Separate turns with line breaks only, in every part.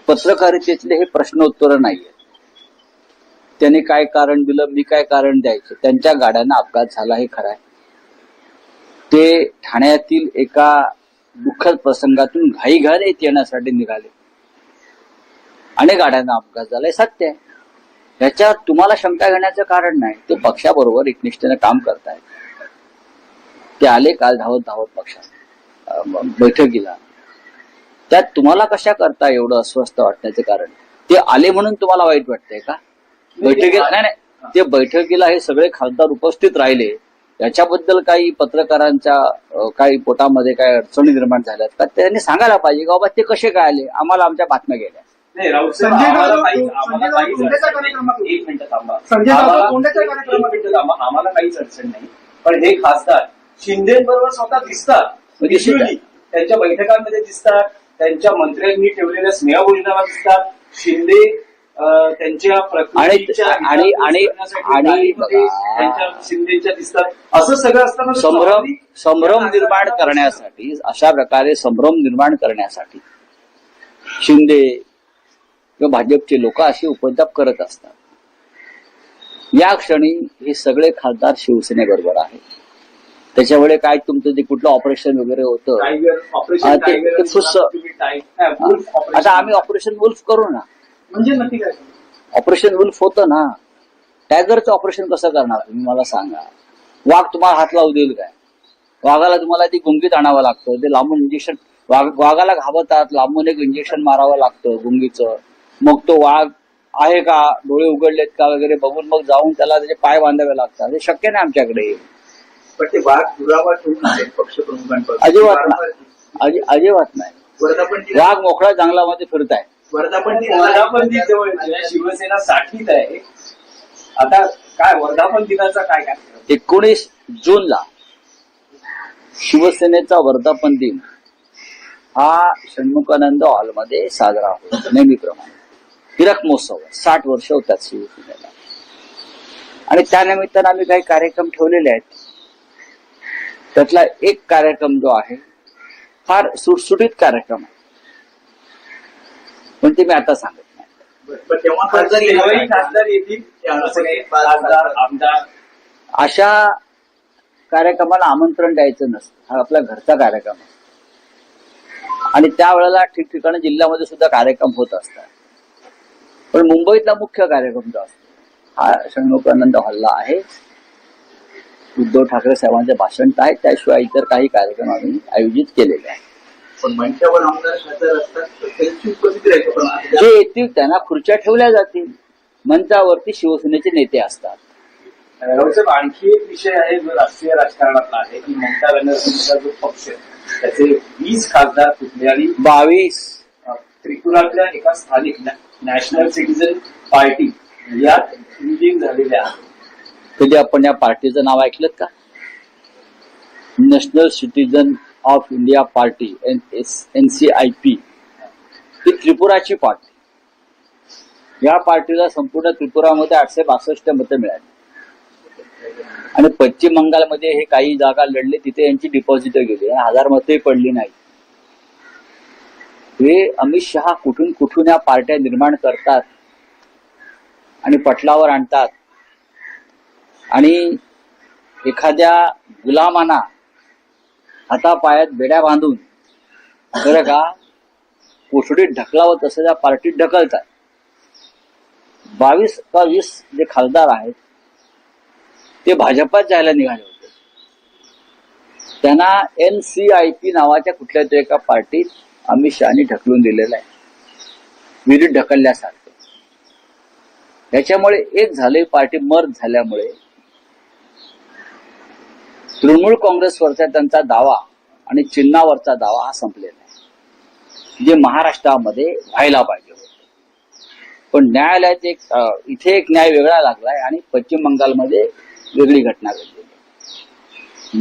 पत्रकारितेतले हे प्रश्नोत्तर नाहीये. त्यांनी काय कारण दिलं, मी काय कारण द्यायचं. त्यांच्या गाड्यांना अपघात झाला हे खरं आहे. ते ठाण्यातील एका दुःखद प्रसंगातून घाईघाईत येण्यासाठी निघाले आणि गाड्यांना अपघात झाला हे सत्य आहे. याच्यात तुम्हाला शंका घेण्याचं कारण नाही. ते पक्षाबरोबर एकनिष्ठेने काम करतायत. ते आले काल धावत धावत पक्षात बैठकीला. त्यात तुम्हाला कशा करता एवढं अस्वस्थ वाटण्याचं कारण? ते आले म्हणून तुम्हाला वाईट वाटतंय का? बैठकीला नाही, ते बैठकीला हे सगळे खासदार उपस्थित राहिले, याच्याबद्दल काही पत्रकारांच्या काही पोटामध्ये काही अडचणी निर्माण झाल्यात का? त्यांनी सांगायला पाहिजे का बाबा ते कसे काय आले, आम्हाला आमच्या बातम्या गेल्या.
नाही राऊत साहेब, आम्हाला काहीच अडचण नाही. पण हे खासदार शिंदेबरोबर स्वतः दिसतात, त्यांच्या बैठकांमध्ये दिसतात, त्यांच्या मंत्र्यांनी ठेवलेल्या स्नेहभोजनाला दिसतात. शिंदे त्यांच्या शिंदेच्या दिसतात. असं सगळं असताना
संभ्रम निर्माण करण्यासाठी, अशा प्रकारे संभ्रम निर्माण करण्यासाठी शिंदे किंवा भाजपचे लोक असे उपद्रव करत असतात. या क्षणी हे सगळे खासदार शिवसेनेबरोबर आहेत. त्याच्यामुळे काय तुमचं जे कुठलं ऑपरेशन वगैरे होतं, आता आम्ही ऑपरेशन वुल्फ करू ना.
म्हणजे नक्की काय
ऑपरेशन वुल्फ होतं ना. टायगरचं ऑपरेशन कसं करणार तुम्ही मला सांगा? वाघ तुम्हाला हात लावू देईल काय? वाघाला तुम्हाला ती गुंगीत आणावं लागतं, ते लांबून इंजेक्शन, वाघाला घाबरतात, लांबून एक इंजेक्शन मारावं लागतं गुंगीचं. मग तो वाघ आहे का, डोळे उघडलेत का वगैरे बघून मग जाऊन त्याला त्याचे पाय बांधावे लागतात. हे शक्य नाही आमच्याकडे.
पण ते वाघ दुरावा ठेवून पक्षप्रमुखांपासून
अजिबात नाही. वाघ मोकळा जंगलामध्ये फिरताय.
वर्धापन दिन जवळ शिवसेना साठीत आहे. आता काय वर्धापन दिनाचा काय काय
19 जूनला शिवसेनेचा वर्धापन दिन हा षण्मुखानंद हॉलमध्ये साजरा होतो नेहमीप्रमाणे. हीरक महोत्सव 60 वर्ष होतात शिवसेनेला. आणि त्यानिमित्तानं आम्ही काही कार्यक्रम ठेवलेले आहेत. त्यातला एक कार्यक्रम जो आहे फार सुटसुटीत कार्यक्रम आहे, पण ते मी आता सांगत नाही.
खासदार येतील, आमदार
अशा कार्यक्रमाला आमंत्रण द्यायचं नसतं. हा आपला घरचा कार्यक्रम आहे. आणि त्यावेळेला ठिकठिकाणी जिल्ह्यामध्ये सुद्धा कार्यक्रम होत असतात. पण मुंबईतला मुख्य कार्यक्रम जो असतो हा षण्मुखानंद हॉलला आहे. उद्धव ठाकरे साहेबांचे भाषण आहे, त्याशिवाय इतर काही कार्यक्रम आम्ही आयोजित केलेले आहेत.
पण मंचावर आमदार खासदार असतात, त्यांची उपस्थिती राहायची.
जे येतील त्यांना खुर्च्या ठेवल्या जातील. मंचावरती शिवसेनेचे नेते असतात.
राऊतसाहेब, आणखी एक विषय आहे जो राष्ट्रीय राजकारणातला आहे की ममता बॅनर्जींचा जो पक्ष त्याचे 20 खासदार फुटले आणि
22
त्रिपुरातल्या एका स्थानिक नॅशनल सिटीजन पार्टी यात विलीन झालेल्या आहेत.
कधी आपण या पार्टीचं नाव ऐकलं का? National citizen of India party, NCIP. ही त्रिपुराची पार्टी. या पार्टीला संपूर्ण त्रिपुरामध्ये 862 मतं मिळाली. आणि पश्चिम बंगालमध्ये हे काही जागा लढले, तिथे यांची डिपॉझिट गेली, 1000 मतही पडली नाही. हे अमित शहा कुठून कुठून या पार्ट्या निर्माण करतात आणि पटलावर आणतात. आणि एखाद्या गुलामांना हातापायात बेड्या बांधून बरं का कोठडीत ढकलावं तसं त्या पार्टीत ढकलतात. 22 का 20 जे खासदार आहेत ते भाजपात जायला निघाले होते. त्यांना NCIP नावाच्या कुठल्या तरी एका पार्टीत अमित शहानी ढकलून दिलेलं आहे, विरुद्ध ढकलल्यासारखं. त्याच्यामुळे एक झाले, पार्टी मर्ज झाल्यामुळे तृणमूल काँग्रेसवरचा त्यांचा दावा आणि चिन्हावरचा दावा हा संपलेला आहे, जे महाराष्ट्रामध्ये व्हायला पाहिजे होतं. पण न्यायालयात इथे एक न्याय वेगळा लागलाय आणि पश्चिम बंगालमध्ये वेगळी घटना घडली.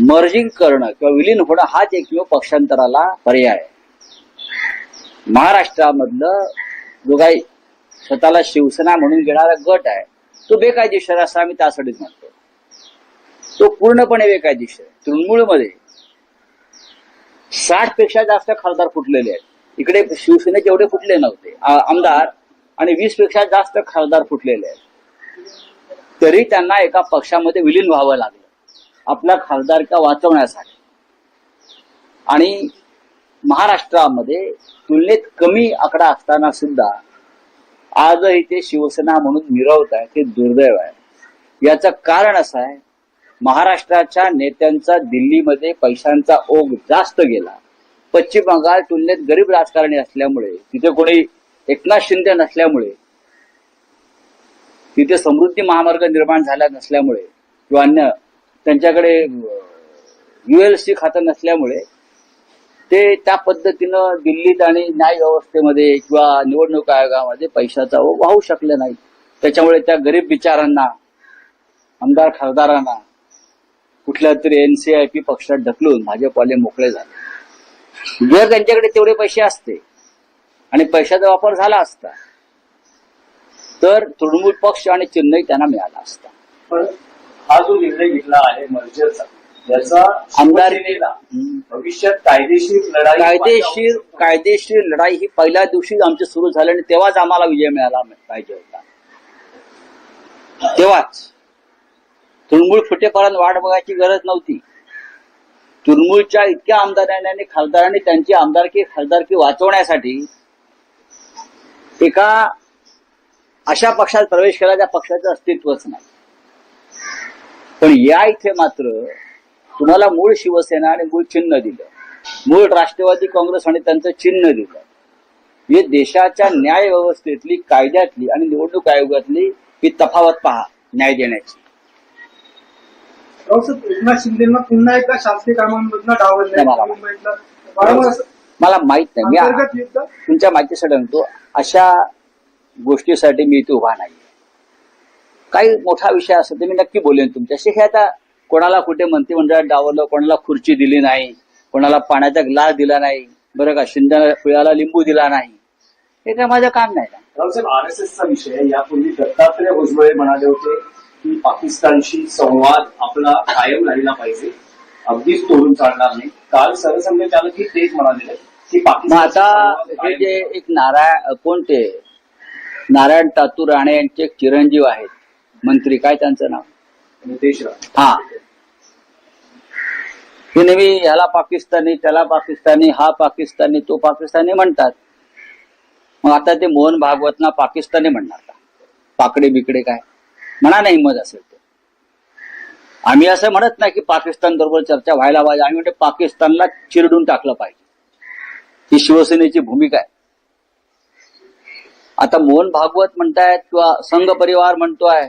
मर्जिंग करणं किंवा विलीन होणं हाच एकमेव पक्षांतराला पर्याय आहे. महाराष्ट्रामधलं जो काही स्वतःला शिवसेना म्हणून घेणारा गट आहे तो बेकायदेशीर असं आम्ही त्यासाठीच म्हणतो. तो पूर्णपणे बेकायदेशीर. तृणमूलमध्ये 60 पेक्षा जास्त खासदार फुटलेले आहेत. इकडे शिवसेनेचे एवढे फुटले नव्हते आमदार, आणि 20 पेक्षा जास्त खासदार फुटलेले आहेत. तरी त्यांना एका पक्षामध्ये विलीन व्हावं लागलं आपला खासदारका वाचवण्यासाठी. आणि महाराष्ट्रामध्ये तुलनेत कमी आकडा असताना सुद्धा आजही ते शिवसेना म्हणून मिरवत आहे. ते दुर्दैव आहे. याचं कारण असं आहे, महाराष्ट्राच्या नेत्यांचा दिल्लीमध्ये पैशांचा ओघ जास्त गेला. पश्चिम बंगाल तुलनेत गरीब राजकारणी असल्यामुळे, तिथे कोणी एकनाथ शिंदे नसल्यामुळे, तिथे समृद्धी महामार्ग निर्माण झाला नसल्यामुळे किंवा अन्य त्यांच्याकडे ULC खातं नसल्यामुळे ते त्या पद्धतीनं दिल्लीत आणि न्याय व्यवस्थेमध्ये किंवा निवडणूक आयोगामध्ये पैशाचा ओघ वाहू शकले नाही. त्याच्यामुळे त्या गरीब बिचारांना, आमदार खासदारांना कुठल्या तरी NCIP पक्षात ढकलून भाजपवाले मोकळे झाले. जर त्यांच्याकडे तेवढे पैसे असते आणि पैशाचा वापर झाला असता तर तृणमूल पक्ष आणि चिन्हही त्यांना मिळाला असता.
पण हा जो निर्णय घेतला आहे मर्जरचा, याचा
आमदारीला
भविष्यात
कायदेशीर लढाई ही पहिल्या दिवशीच आमची सुरू झाली आणि तेव्हाच आम्हाला विजय मिळाला पाहिजे होता. तेव्हाच तृणमूल फुटेपर्यंत वाट बघायची गरज नव्हती. तृणमूलच्या इतक्या आमदारांनी आणि खासदारांनी त्यांची खासदारकी वाचवण्यासाठी एका अशा पक्षात प्रवेश केला ज्या पक्षाचं अस्तित्वच नाही. पण या इथे मात्र तुम्हाला मूळ शिवसेना आणि मूळ चिन्ह दिलं, मूळ राष्ट्रवादी काँग्रेस आणि त्यांचं चिन्ह दिलं. हे देशाच्या न्याय व्यवस्थेतली, कायद्यातली आणि निवडणूक आयोगातली ही तफावत पहा न्याय देण्याची.
एकनाथ शिंदेना पुन्हा एकदा शासकीय कामांमधून
मला माहित नाही. मी तुमच्या माहितीसाठी म्हणतो, अशा गोष्टीसाठी मी इथे उभा नाही. काही मोठा विषय असेल तर मी नक्की बोलेन तुमच्याशी. हे आता कोणाला कुठे मंत्रिमंडळात डावरलं, कोणाला खुर्ची दिली नाही, कोणाला पाण्याचा ग्लास दिला नाही, बरं का, शिंदे पिळाला लिंबू दिला नाही, हे काय माझं काम नाही ना.
रावसाहेब, RSSचा विषय यापूर्वी दत्तात्रय भुजबळ म्हणाले होते की पाकिस्तानशी संवाद आपला कायम राहिला पाहिजे, अगदीच तोडून चालणार नाही. काल सरसंघचालक तेच म्हणाले की पाकिस्तान.
आता हे जे एक कोणते नारायण तातू राणे यांचे एक चिरंजीव आहेत मंत्री, काय त्यांचं नाव,
नितेश राणे.
हा, हे नेहमी ह्याला पाकिस्तानी, त्याला पाकिस्तानी, हा पाकिस्तानी, तो पाकिस्तानी म्हणतात. मग आता ते मोहन भागवतना पाकिस्तानी म्हणणार का? पाकडे बिकडे काय म्हणा, नाही हिंमत असेल तर. आम्ही असं म्हणत नाही की पाकिस्तान बरोबर चर्चा व्हायला पाहिजे. आम्ही म्हणतो पाकिस्तानला चिरडून टाकलं पाहिजे. ही शिवसेनेची भूमिका आहे. आता मोहन भागवत म्हणतायत किंवा संघ परिवार म्हणतोय,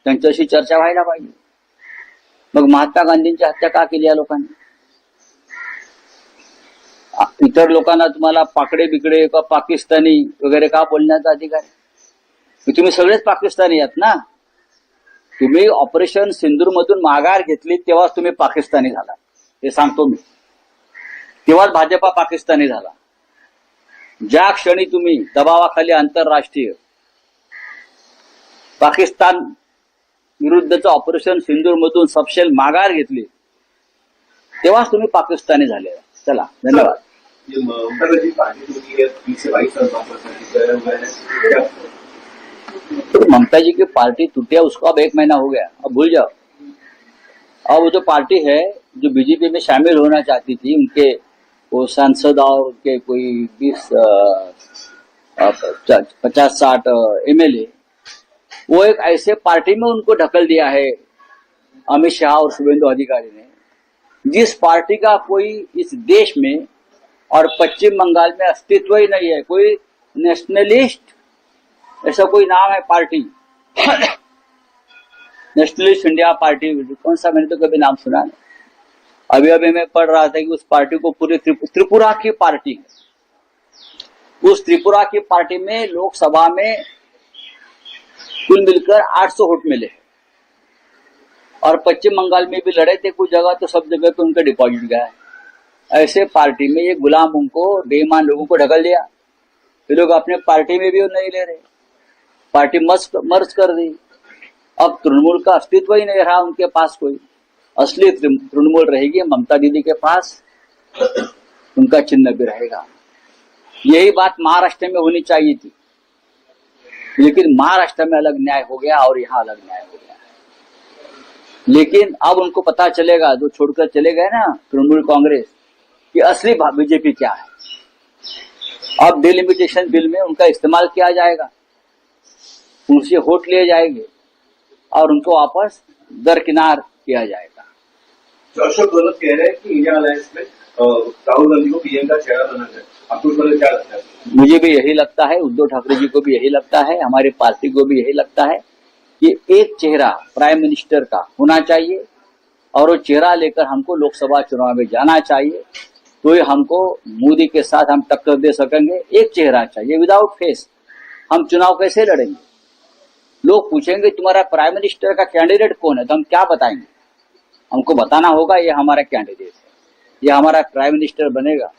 त्यांच्याशी चर्चा व्हायला पाहिजे. मग महात्मा गांधींची हत्या का केली या लोकांनी? इतर लोकांना तुम्हाला पाकडे बिकडे किंवा पाकिस्तानी वगैरे का बोलण्याचा अधिकार आहे? तुम्ही सगळेच पाकिस्तानी आहात ना. तुम्ही ऑपरेशन सिंदूर मधून माघार घेतली तेव्हाच तुम्ही पाकिस्तानी झाला, हे सांगतो मी. तेव्हाच भाजपा पाकिस्तानी झाला. ज्या क्षणी तुम्ही दबावाखाली आंतरराष्ट्रीय पाकिस्तान विरुद्धचं ऑपरेशन सिंदूर मधून सपशेल माघार घेतली तेव्हाच तुम्ही पाकिस्तानी झाले. चला, धन्यवाद. ममता जी की पार्टी टूटी है, उसको अब 1 महीना हो गया, अब भूल जाओ. अब वो जो पार्टी है जो बीजेपी में शामिल होना चाहती थी, उनके वो सांसद और उनके कोई 50-60 MLA, वो एक ऐसे पार्टी में उनको ढकल दिया है अमित शाह और शुभेंदु अधिकारी ने, जिस पार्टी का कोई इस देश में और पश्चिम बंगाल में अस्तित्व ही नहीं है. कोई नेशनलिस्ट ऐसा कोई नाम है पार्टी, नेशनलिस्ट इंडिया पार्टी, कौन सा, मैंने तो कभी नाम सुना नहीं. अभी मैं पढ़ रहा था कि उस पार्टी को पूरे त्रिपुरा की पार्टी है. उस त्रिपुरा की पार्टी में लोकसभा में कुल मिलकर 800 वोट मिले और पश्चिम बंगाल में भी लड़े थे कुछ जगह, तो सब जगह पे उनका डिपॉजिट गया. ऐसे पार्टी में ये गुलाम को, बेईमान लोगों को ढकल दिया. ये लोग अपने पार्टी में भी नहीं ले रहे, पार्टी मर्ज कर दी. अब तृणमूल का अस्तित्व ही नहीं रहा उनके पास. कोई असली तृणमूल रहेगी ममता दीदी के पास, उनका चिन्ह भी रहेगा. यही बात महाराष्ट्र में होनी चाहिए थी, लेकिन महाराष्ट्र में अलग न्याय हो गया और यहाँ अलग न्याय हो गया। लेकिन अब उनको पता चलेगा, जो छोड़कर चले गए ना तृणमूल कांग्रेस, कि असली बीजेपी क्या है। अब डिलिमिटेशन बिल में उनका इस्तेमाल किया जाएगा, उनसे वोट लिए जाएंगे और उनको वापस दरकिनार किया जाएगा।
तो अशोक गहलोत कह रहे हैं कि इंडिया अलायंस में राहुल गांधी को पीएम का चेहरा बनाना है। आपको इस पर क्या लगता है?
मुझे भी यही लगता है, उद्धव ठाकरे जी को भी यही लगता है, हमारी पार्टी को भी यही लगता है कि एक चेहरा प्राइम मिनिस्टर का होना चाहिए और वो चेहरा लेकर हमको लोकसभा चुनाव में जाना चाहिए, तो ये हमको मोदी के साथ हम टक्कर दे सकेंगे। एक चेहरा चाहिए, विदाउट फेस हम चुनाव कैसे लड़ेंगे? लोग पूछेंगे तुम्हारा प्राइम मिनिस्टर का कैंडिडेट कौन है, तो हम क्या बताएंगे? हमको बताना होगा ये हमारा कैंडिडेट है, ये हमारा प्राइम मिनिस्टर बनेगा।